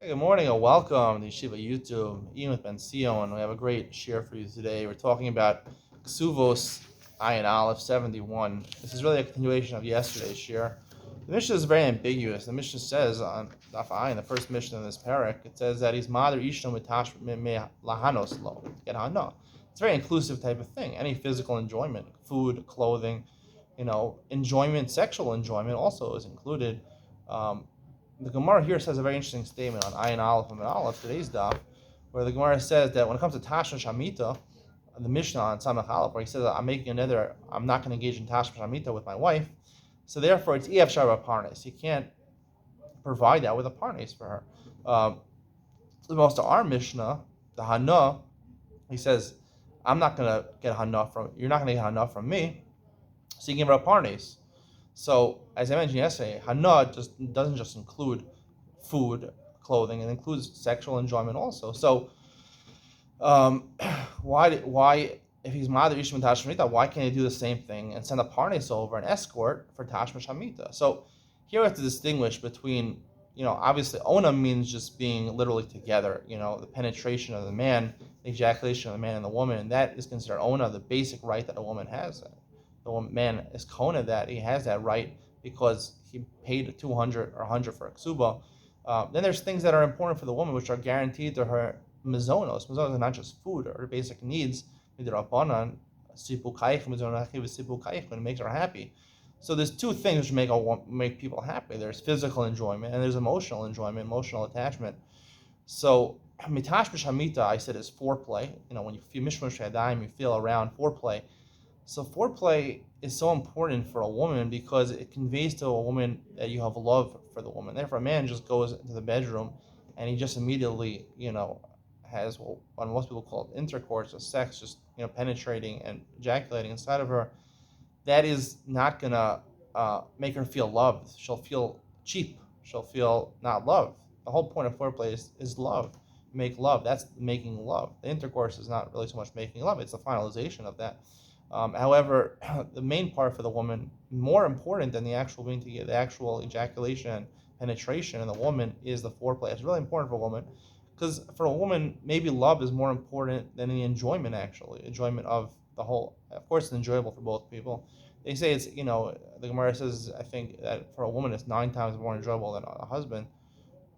Hey, good morning and welcome to Yeshiva YouTube. Iyun with Benzion. We have a great share for you today. We're talking about Kesubos Iyun Aleph 71. This is really a continuation of yesterday's share. The Mishnah is very ambiguous. The Mishnah says on Daf Ayin, the first Mishnah in this parak, it says that he's Mother Ishno Mitash Me Lahanos Lo. Get Hana. It's a very inclusive type of thing. Any physical enjoyment, food, clothing, enjoyment, sexual enjoyment also is included. Um, the Gemara here says a very interesting statement on Ayin Aleph and Aleph, today's daf, where the Gemara says that when it comes to Tashma Shamita, the Mishnah on Samach Aleph, where he says, I'm making another, I'm not going to engage in Tashma Shamita with my wife, so therefore it's Ef Shara Parnes. You can't provide that with a Parnes for her. The most of our Mishnah, the Hana, he says, I'm not going to get Hana from, you're not going to get Hana from me, so you can give her a Parnes. So, as I mentioned yesterday, Hana doesn't just include food, clothing, it includes sexual enjoyment also. So, um, why, if he's Mother Ishma Tashmita, why can't he do the same thing and send a Parnes over, an escort for Tashma Shamita? So, here we have to distinguish between, obviously, Ona means just being literally together, the penetration of the man, the ejaculation of the man and the woman, and that is considered Ona, the basic right that a woman has. The man is kona that he has that right because he paid 200 or 100 for a ksuba. Then there's things that are important for the woman which are guaranteed to her mizonos. Mizonos are not just food or her basic needs. It makes her happy. So there's two things which make people happy. There's physical enjoyment and there's emotional enjoyment, emotional attachment. So mitash b'shamita, I said, is foreplay. When you feel mishmash hadayim, you feel around foreplay. So foreplay is so important for a woman because it conveys to a woman that you have love for the woman. Therefore, a man just goes into the bedroom and he just immediately, has what most people call intercourse or sex, just penetrating and ejaculating inside of her. That is not gonna make her feel loved. She'll feel cheap. She'll feel not loved. The whole point of foreplay is love. Make love. That's making love. The intercourse is not really so much making love. It's the finalization of that. However, the main part for the woman, more important than the actual being together, the actual ejaculation and penetration in the woman is the foreplay. It's really important for a woman because for a woman, maybe love is more important than the enjoyment. Actually, enjoyment of the whole. Of course, it's enjoyable for both people. They say it's the Gemara says I think that for a woman it's 9 times more enjoyable than a husband.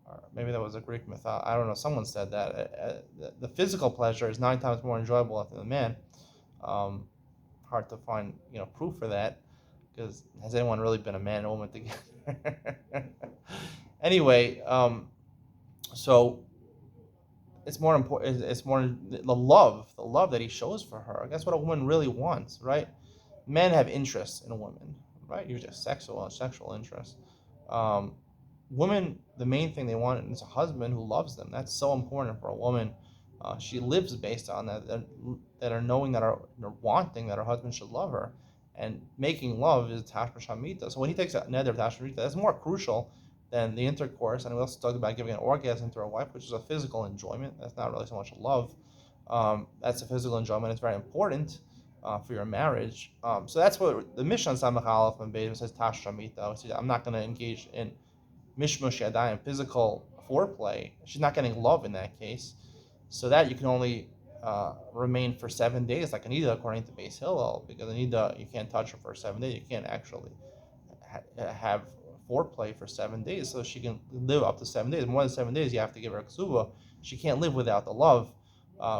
Or maybe that was a Greek myth. I don't know. Someone said that the physical pleasure is 9 times more enjoyable than the man. Um, Hard to find proof for that because has anyone really been a man and a woman together? Anyway, so it's more important. It's more the love that he shows for her. That's what a woman really wants, right? Men have interests in a woman, right? Usually sexual interest. Um, Women, the main thing they want is a husband who loves them. That's so important for a woman. She lives based on that are knowing that are wanting that her husband should love her, and making love is tashma shamita. So when he takes another of tashma shamita, that's more crucial than the intercourse. And we also talked about giving an orgasm to our wife, which is a physical enjoyment. That's not really so much love. That's a physical enjoyment. It's very important for your marriage. So that's what the Mishnah on Samach Aleph and Beis says tashma shamita. I'm not going to engage in mishmush yadayim, physical foreplay. She's not getting love in that case. So that you can only remain for 7 days, like Anida, according to Beis Hillel, because Anida, you can't touch her for 7 days. You can't actually have foreplay for 7 days. So she can live up to 7 days. More than 7 days, you have to give her a ksuba. She can't live without the love.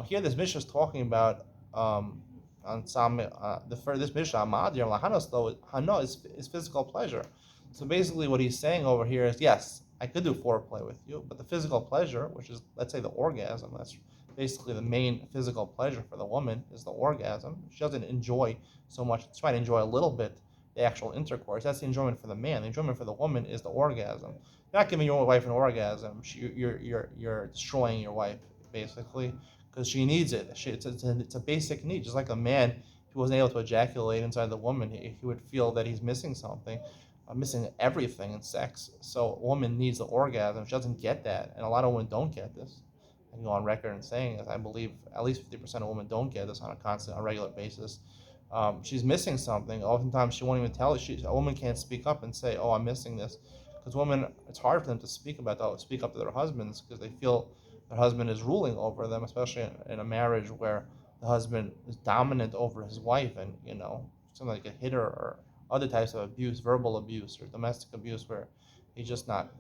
Here, this Mishnah is talking about on some this Mishnah Amadir Lahanos though Hana is physical pleasure. So basically, what he's saying over here is, yes, I could do foreplay with you, but the physical pleasure, which is, let's say, the orgasm, that's basically the main physical pleasure for the woman, is the orgasm. She doesn't enjoy so much. She might enjoy a little bit the actual intercourse. That's the enjoyment for the man. The enjoyment for the woman is the orgasm. You're not giving your wife an orgasm. You're destroying your wife, basically, because she needs it. It's a basic need. Just like a man, if he wasn't able to ejaculate inside the woman, he would feel that he's missing something. Missing everything in sex. So a woman needs the orgasm. She doesn't get that, and a lot of women don't get this. I can go on record and saying that I believe at least 50% of women don't get this on a regular basis. She's missing something. Oftentimes she won't even tell it. A woman can't speak up and say, "Oh, I'm missing this," because women, it's hard for them to speak up to their husbands because they feel their husband is ruling over them, especially in a marriage where the husband is dominant over his wife, and something like a hitter or other types of abuse, verbal abuse or domestic abuse, where he's just not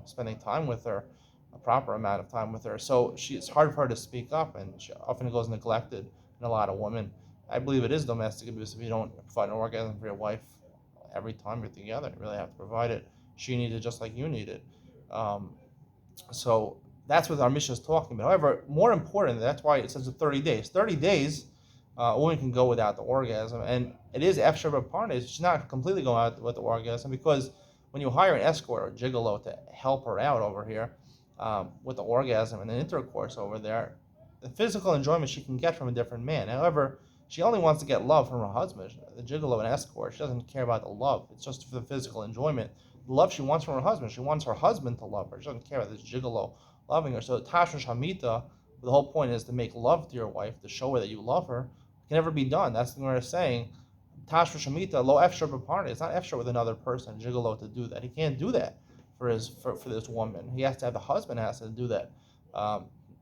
spending time with her, a proper amount of time with her. So it's hard for her to speak up, and she often goes neglected in a lot of women. I believe it is domestic abuse if you don't provide an orgasm for your wife every time you're together. You really have to provide it. She needs it just like you need it. Um, so that's what our Mishnah is talking about. However, more important, that's why it says 30 days. 30 days, a woman can go without the orgasm, and it is Efshar B'Parnes. She's not completely going out with the orgasm, because when you hire an escort or gigolo to help her out over here with the orgasm and the intercourse over there, the physical enjoyment she can get from a different man. However, she only wants to get love from her husband. The gigolo and escort, she doesn't care about the love. It's just for the physical enjoyment. The love she wants from her husband. She wants her husband to love her. She doesn't care about this gigolo loving her. So Tashmish Hamita, the whole point is to make love to your wife, to show her that you love her. It can never be done. That's the way we're saying. Tashmish Hamita, lo efshar b'parnei. It's not efshar with another person, gigolo, to do that. He can't do that for this woman. He has to have, the husband has to do that.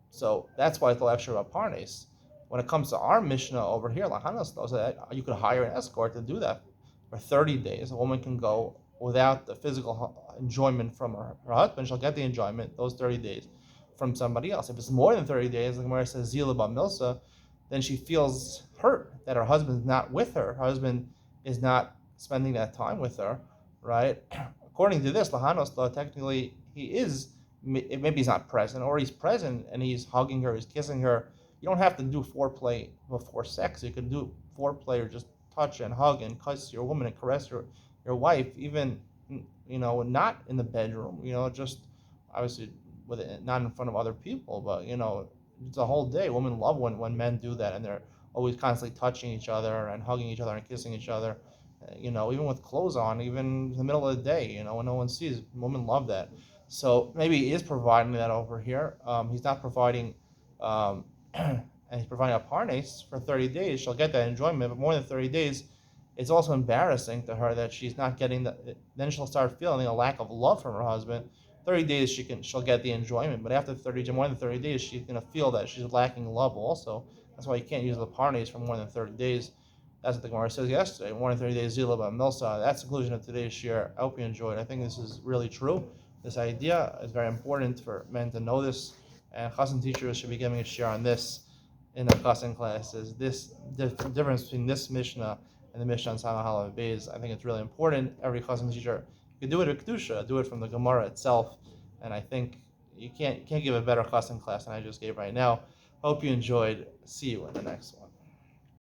So that's why it's lo efshar b'parnei. When it comes to our Mishnah over here, Lahanas knows that you could hire an escort to do that for 30 days. A woman can go without the physical enjoyment from her husband. She'll get the enjoyment those 30 days from somebody else. If it's more than 30 days, like Gemara says, Zila B'Milsa, then she feels hurt that her husband's not with her. Her husband is not spending that time with her, right? According to this, Lahanos, technically he is, maybe he's not present, or he's present and he's hugging her, he's kissing her. You don't have to do foreplay before sex. You can do foreplay or just touch and hug and kiss your woman and caress your wife, even not in the bedroom. Just obviously with it, not in front of other people, but it's a whole day. Women love when men do that, and they're always constantly touching each other and hugging each other and kissing each other. Even with clothes on, even in the middle of the day, when no one sees. Women love that. So maybe he is providing that over here. He's not providing. And he's providing a parnes for 30 days, she'll get that enjoyment, but more than 30 days, it's also embarrassing to her that she's not getting then she'll start feeling a lack of love from her husband. 30 days she'll get the enjoyment, but after more than 30 days, she's going to feel that she's lacking love also. That's why you can't use the parnes for more than 30 days. That's what the Gemara says yesterday. More than 30 days, Zila B'Milsa. That's the conclusion of today's share. I hope you enjoyed. I think this is really true. This idea is very important for men to know this. And chassan teachers should be giving a share on this in their chassan classes. The difference between this Mishnah and the Mishnah on Samach Halav Beis, I think it's really important. Every chassan teacher can do it with Kedusha, do it from the Gemara itself. And I think you can't give a better chassan class than I just gave right now. Hope you enjoyed. See you in the next one.